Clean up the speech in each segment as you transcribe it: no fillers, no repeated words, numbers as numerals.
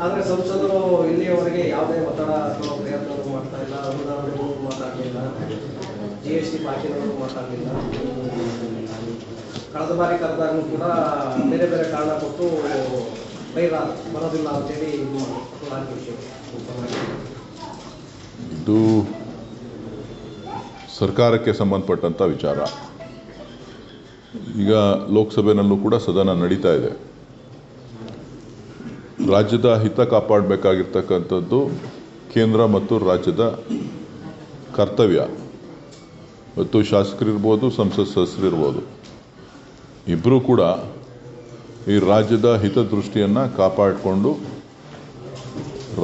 ಆದರೆ ಸಂಸದರು ಇಲ್ಲಿಯವರೆಗೆ ಯಾವುದೇ ಒತ್ತಡ ಅಥವಾ ಪ್ರಯತ್ನಗಳು ಮಾಡ್ತಾ ಇಲ್ಲ. ಅನುದಾನಗಳು ಮಾತಾಡಲಿಲ್ಲ, GST ಬಾಕಿನವರು ಮಾತಾಡಲಿಲ್ಲ. ಕಳೆದ ಬಾರಿ ಕರೆದಾಗೂ ಕೂಡ ಬೇರೆ ಬೇರೆ ಕಾರಣ ಕೊಟ್ಟು ಬರೋದಿಲ್ಲ ಅಂತೇಳಿ ಇದು ಸರ್ಕಾರಕ್ಕೆ ಸಂಬಂಧಪಟ್ಟಂಥ ವಿಚಾರ. ಈಗ ಲೋಕಸಭೆಯಲ್ಲೂ ಕೂಡ ಸದನ ನಡೀತಾ ಇದೆ. ರಾಜ್ಯದ ಹಿತ ಕಾಪಾಡಬೇಕಾಗಿರ್ತಕ್ಕಂಥದ್ದು ಕೇಂದ್ರ ಮತ್ತು ರಾಜ್ಯದ ಕರ್ತವ್ಯ. ಮತ್ತು ಶಾಸಕರಿರ್ಬೋದು, ಸಂಸತ್ ಸದಸ್ಯರಿರ್ಬೋದು, ಇಬ್ಬರೂ ಕೂಡ ಈ ರಾಜ್ಯದ ಹಿತದೃಷ್ಟಿಯನ್ನು ಕಾಪಾಡಿಕೊಂಡು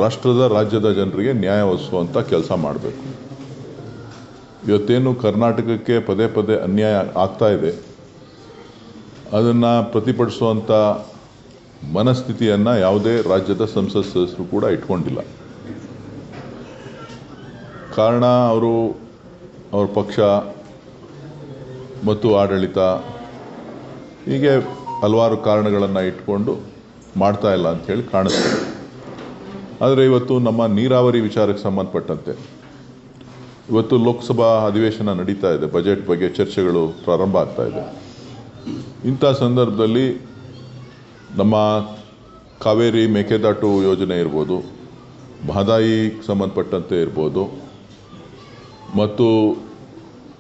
ರಾಜ್ಯದ ಜನರಿಗೆ ನ್ಯಾಯ ಒದಗಿಸುವಂಥ ಕೆಲಸ ಮಾಡಬೇಕು. ಇವತ್ತೇನು ಕರ್ನಾಟಕಕ್ಕೆ ಪದೇ ಪದೇ ಅನ್ಯಾಯ ಆಗ್ತಾ ಇದೆ, ಅದನ್ನು ಪ್ರತಿಭಟಿಸುವಂಥ ಮನಸ್ಥಿತಿಯನ್ನು ಯಾವುದೇ ರಾಜ್ಯದ ಸಂಸತ್ ಸದಸ್ಯರು ಕೂಡ ಇಟ್ಕೊಂಡಿಲ್ಲ. ಕಾರಣ ಅವ್ರ ಪಕ್ಷ ಮತ್ತು ಆಡಳಿತ ಹೀಗೆ ಹಲವಾರು ಕಾರಣಗಳನ್ನು ಇಟ್ಕೊಂಡು ಮಾಡ್ತಾ ಇಲ್ಲ ಅಂಥೇಳಿ ಕಾಣಿಸ್ತದೆ. ಆದರೆ ಇವತ್ತು ನಮ್ಮ ನೀರಾವರಿ ವಿಚಾರಕ್ಕೆ ಸಂಬಂಧಪಟ್ಟಂತೆ ಇವತ್ತು ಲೋಕಸಭಾ ಅಧಿವೇಶನ ನಡೀತಾ ಇದೆ. ಬಜೆಟ್ ಬಗ್ಗೆ ಚರ್ಚೆಗಳು ಪ್ರಾರಂಭ ಆಗ್ತಾ ಇದೆ. ಇಂಥ ಸಂದರ್ಭದಲ್ಲಿ ನಮ್ಮ ಕಾವೇರಿ ಮೇಕೆದಾಟು ಯೋಜನೆ ಇರ್ಬೋದು, ಮಹದಾಯಿಗೆ ಸಂಬಂಧಪಟ್ಟಂತೆ ಇರ್ಬೋದು, ಮತ್ತು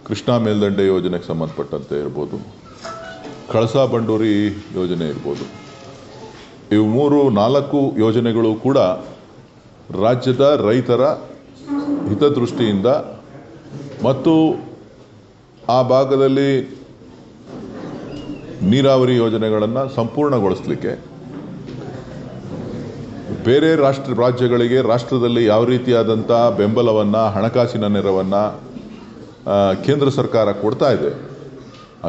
ಕೃಷ್ಣಾ ಮೇಲ್ದಂಡೆ ಯೋಜನೆಗೆ ಸಂಬಂಧಪಟ್ಟಂತೆ ಇರ್ಬೋದು, ಕಳಸಾ ಬಂಡೂರಿ ಯೋಜನೆ ಇರ್ಬೋದು, ಇವು 3-4 ಯೋಜನೆಗಳು ಕೂಡ ರಾಜ್ಯದ ರೈತರ ಹಿತದೃಷ್ಟಿಯಿಂದ ಮತ್ತು ಆ ಭಾಗದಲ್ಲಿ ನೀರಾವರಿ ಯೋಜನೆಗಳನ್ನು ಸಂಪೂರ್ಣಗೊಳಿಸಲಿಕ್ಕೆ ಬೇರೆ ರಾಜ್ಯಗಳಿಗೆ ರಾಷ್ಟ್ರದಲ್ಲಿ ಯಾವ ರೀತಿಯಾದಂಥ ಬೆಂಬಲವನ್ನು, ಹಣಕಾಸಿನ ನೆರವನ್ನು ಕೇಂದ್ರ ಸರ್ಕಾರ ಕೊಡ್ತಾ ಇದೆ,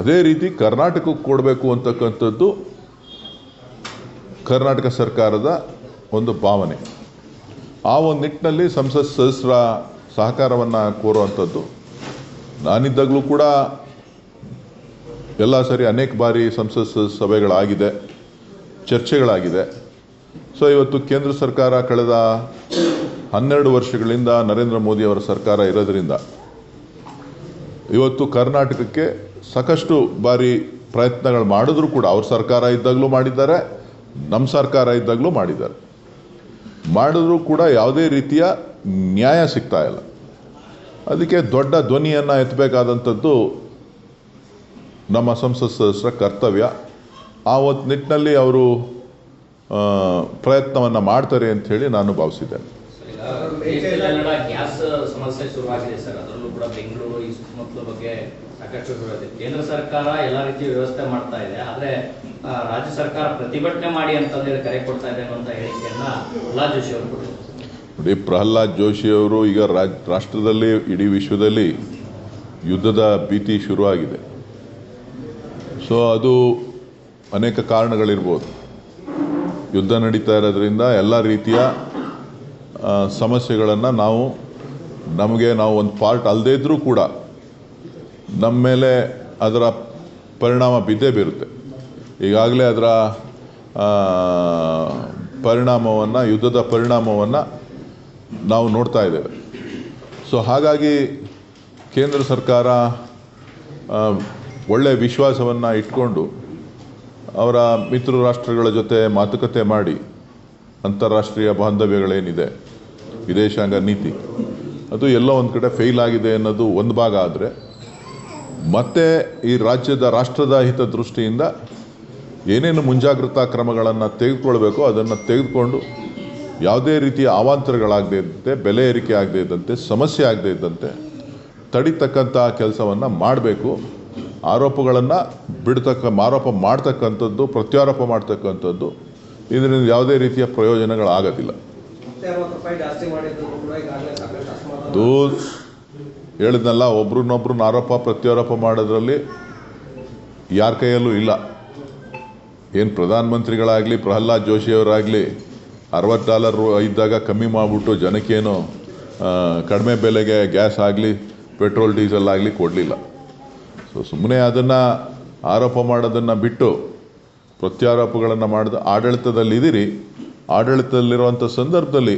ಅದೇ ರೀತಿ ಕರ್ನಾಟಕಕ್ಕೆ ಕೊಡಬೇಕು ಅಂತಕ್ಕಂಥದ್ದು ಕರ್ನಾಟಕ ಸರ್ಕಾರದ ಒಂದು ಭಾವನೆ. ಆ ಒಂದು ನಿಟ್ಟಿನಲ್ಲಿ ಸಂಸತ್ ಸದಸ್ಯರ ಸಹಕಾರವನ್ನು ಕೋರುವಂಥದ್ದು. ನಾನಿದ್ದಾಗಲೂ ಕೂಡ ಎಲ್ಲ ಸರಿ ಅನೇಕ ಬಾರಿ ಸಂಸತ್ ಸಭೆಗಳಾಗಿದೆ, ಚರ್ಚೆಗಳಾಗಿದೆ. ಸೊ ಇವತ್ತು ಕೇಂದ್ರ ಸರ್ಕಾರ ಕಳೆದ 12 ವರ್ಷಗಳಿಂದ ನರೇಂದ್ರ ಮೋದಿ ಅವರ ಸರ್ಕಾರ ಇರೋದರಿಂದ ಇವತ್ತು ಕರ್ನಾಟಕಕ್ಕೆ ಸಾಕಷ್ಟು ಬಾರಿ ಪ್ರಯತ್ನಗಳು ಮಾಡಿದ್ರು ಕೂಡ ಅವ್ರ ಸರ್ಕಾರ ಇದ್ದಾಗಲೂ ಮಾಡಿದ್ದಾರೆ, ನಮ್ಮ ಸರ್ಕಾರ ಇದ್ದಾಗಲೂ ಮಾಡಿದ್ರು ಕೂಡ ಯಾವುದೇ ರೀತಿಯ ನ್ಯಾಯ ಸಿಗ್ತಾ ಇಲ್ಲ. ಅದಕ್ಕೆ ದೊಡ್ಡ ಧ್ವನಿಯನ್ನು ಎತ್ತಬೇಕಾದಂಥದ್ದು ನಮ್ಮ ಸಂಸತ್ ಸದಸ್ಯರ ಕರ್ತವ್ಯ. ಆ ಒಂದು ನಿಟ್ಟಿನಲ್ಲಿ ಅವರು ಪ್ರಯತ್ನವನ್ನು ಮಾಡ್ತಾರೆ ಅಂತ ಹೇಳಿ ನಾನು ಭಾವಿಸಿದ್ದೇನೆ. ಗ್ಯಾಸ್ ಸಮಸ್ಯೆ ಶುರುವಾಗಿದೆ ಸರ್, ಅದರಲ್ಲೂ ಕೂಡ ಬೆಂಗಳೂರು ಈ ಸುತ್ತಮುತ್ತಲ ಬಗ್ಗೆ ಸಾಕಷ್ಟು ಶುರುವಾಗಿದೆ. ಕೇಂದ್ರ ಸರ್ಕಾರ ಎಲ್ಲ ರೀತಿಯ ವ್ಯವಸ್ಥೆ ಮಾಡ್ತಾ ಇದೆ, ಆದರೆ ರಾಜ್ಯ ಸರ್ಕಾರ ಪ್ರತಿಭಟನೆ ಮಾಡಿ ಅಂತಂದೇಳಿ ಕರೆ ಕೊಡ್ತಾ ಇದೆ ಅನ್ನುವಂಥ ಹೇಳಿಕೆಯನ್ನ ಪ್ರಹ್ಲಾದ್ ಜೋಶಿ ಅವರು ಕೊಟ್ಟಿದ್ದಾರೆ. ನೋಡಿ, ಪ್ರಹ್ಲಾದ್ ಜೋಶಿ ಅವರು ಈಗ ರಾಷ್ಟ್ರದಲ್ಲಿ, ಇಡೀ ವಿಶ್ವದಲ್ಲಿ ಯುದ್ಧದ ಭೀತಿ ಶುರುವಾಗಿದೆ. ಸೊ ಅದು ಅನೇಕ ಕಾರಣಗಳಿರ್ಬೋದು. ಯುದ್ಧ ನಡೀತಾ ಇರೋದ್ರಿಂದ ಎಲ್ಲ ರೀತಿಯ ಸಮಸ್ಯೆಗಳನ್ನು ನಾವು ಒಂದು ಪಾರ್ಟ್ ಅಲ್ಲದೇ ಇದ್ದರೂ ಕೂಡ ನಮ್ಮ ಮೇಲೆ ಅದರ ಪರಿಣಾಮ ಬಿದ್ದೇ ಬೀರುತ್ತೆ. ಈಗಾಗಲೇ ಅದರ ಪರಿಣಾಮವನ್ನು, ಯುದ್ಧದ ಪರಿಣಾಮವನ್ನು ನಾವು ನೋಡ್ತಾ ಇದ್ದೇವೆ. ಸೊ ಹಾಗಾಗಿ ಕೇಂದ್ರ ಸರ್ಕಾರ ಒಳ್ಳೆಯ ವಿಶ್ವಾಸವನ್ನು ಇಟ್ಕೊಂಡು ಅವರ ಮಿತ್ರ ರಾಷ್ಟ್ರಗಳ ಜೊತೆ ಮಾತುಕತೆ ಮಾಡಿ ಅಂತಾರಾಷ್ಟ್ರೀಯ ಬಾಂಧವ್ಯಗಳೇನಿದೆ, ವಿದೇಶಾಂಗ ನೀತಿ, ಅದು ಎಲ್ಲ ಒಂದು ಕಡೆ ಫೇಲ್ ಆಗಿದೆ ಅನ್ನೋದು ಒಂದು ಭಾಗ. ಆದರೆ ಮತ್ತೆ ಈ ರಾಷ್ಟ್ರದ ಹಿತದೃಷ್ಟಿಯಿಂದ ಏನೇನು ಮುಂಜಾಗ್ರತಾ ಕ್ರಮಗಳನ್ನು ತೆಗೆದುಕೊಳ್ಬೇಕೋ ಅದನ್ನು ತೆಗೆದುಕೊಂಡು ಯಾವುದೇ ರೀತಿಯ ಅವಾಂತರಗಳಾಗದೇ ಇದ್ದಂತೆ, ಬೆಲೆ ಏರಿಕೆ ಆಗದೇ ಇದ್ದಂತೆ, ಸಮಸ್ಯೆ ಆಗದೇ ಇದ್ದಂತೆ ತಡಿತಕ್ಕಂಥ ಕೆಲಸವನ್ನು ಮಾಡಬೇಕು. ಆರೋಪಗಳನ್ನು ಆರೋಪ ಮಾಡ್ತಕ್ಕಂಥದ್ದು, ಪ್ರತ್ಯಾರೋಪ ಮಾಡ್ತಕ್ಕಂಥದ್ದು, ಇದರಿಂದ ಯಾವುದೇ ರೀತಿಯ ಪ್ರಯೋಜನಗಳಾಗೋದಿಲ್ಲ. ಅದು ಹೇಳಿದ್ನಲ್ಲ, ಒಬ್ರನ್ನೊಬ್ರನ್ನ ಆರೋಪ ಪ್ರತ್ಯಾರೋಪ ಮಾಡೋದ್ರಲ್ಲಿ ಯಾರ ಕೈಯಲ್ಲೂ ಇಲ್ಲ. ಏನು ಪ್ರಧಾನಮಂತ್ರಿಗಳಾಗಲಿ, ಪ್ರಹ್ಲಾದ್ ಜೋಶಿಯವರಾಗಲಿ $60 ಇದ್ದಾಗ ಕಮ್ಮಿ ಮಾಡಿಬಿಟ್ಟು ಜನಕ್ಕೇನು ಕಡಿಮೆ ಬೆಲೆಗೆ ಗ್ಯಾಸ್ ಆಗಲಿ, ಪೆಟ್ರೋಲ್, ಡೀಸೆಲ್ ಆಗಲಿ ಕೊಡಲಿಲ್ಲ. ಸೊ ಸುಮ್ಮನೆ ಅದನ್ನು ಆರೋಪ ಮಾಡೋದನ್ನು ಬಿಟ್ಟು ಪ್ರತ್ಯಾರೋಪಗಳನ್ನು ಮಾಡಿದ ಆಡಳಿತದಲ್ಲಿದ್ದೀರಿ, ಆಡಳಿತದಲ್ಲಿರುವಂಥ ಸಂದರ್ಭದಲ್ಲಿ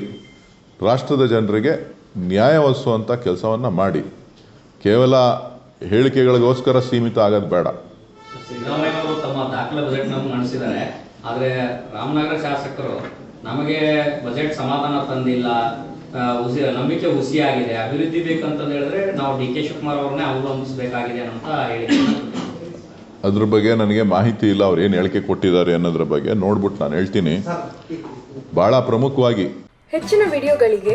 ರಾಷ್ಟ್ರದ ಜನರಿಗೆ ನ್ಯಾಯ ಒದಗಿಸುವಂಥ ಕೆಲಸವನ್ನು ಮಾಡಿ. ಕೇವಲ ಹೇಳಿಕೆಗಳಿಗೋಸ್ಕರ ಸೀಮಿತ ಆಗೋದು ಬೇಡ. ಸಿದ್ದರಾಮಯ್ಯ ಅವರು ತಮ್ಮ ದಾಖಲೆ ಬಜೆಟ್ ಮಂಡಿಸಿದ್ದಾರೆ. ಆದರೆ ರಾಮನಗರ ಶಾಸಕರು ನಮಗೆ ಬಜೆಟ್ ಸಮಾಧಾನ ತಂದಿಲ್ಲ, ನಂಬಿಕೆ ಹುಸಿಯಾಗಿದೆ, ಅಭಿವೃದ್ಧಿ ಬೇಕಂತ ಹೇಳಿದ್ರೆ ನಾವು ಡಿ ಕೆ ಶಿವಕುಮಾರ್ ಅವ್ರನ್ನೇ ಅವಲಂಬಿಸಬೇಕಾಗಿದೆ ಅಂತ ಹೇಳಿ. ಅದ್ರ ಬಗ್ಗೆ ನನಗೆ ಮಾಹಿತಿ ಇಲ್ಲ, ಅವ್ರು ಏನು ಹೇಳಿಕೆ ಕೊಟ್ಟಿದ್ದಾರೆ ಅನ್ನೋದ್ರ ಬಗ್ಗೆ ನೋಡ್ಬಿಟ್ಟು ನಾನು ಹೇಳ್ತೀನಿ. ಭಾಳ ಪ್ರಮುಖವಾಗಿ ಹೆಚ್ಚಿನ ವಿಡಿಯೋಗಳಿಗೆ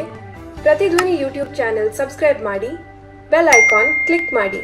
ಪ್ರತಿಧ್ವನಿ ಯೂಟ್ಯೂಬ್ ಚಾನೆಲ್ ಸಬ್ಸ್ಕ್ರೈಬ್ ಮಾಡಿ, ಬೆಲ್ ಐಕಾನ್ ಕ್ಲಿಕ್ ಮಾಡಿ.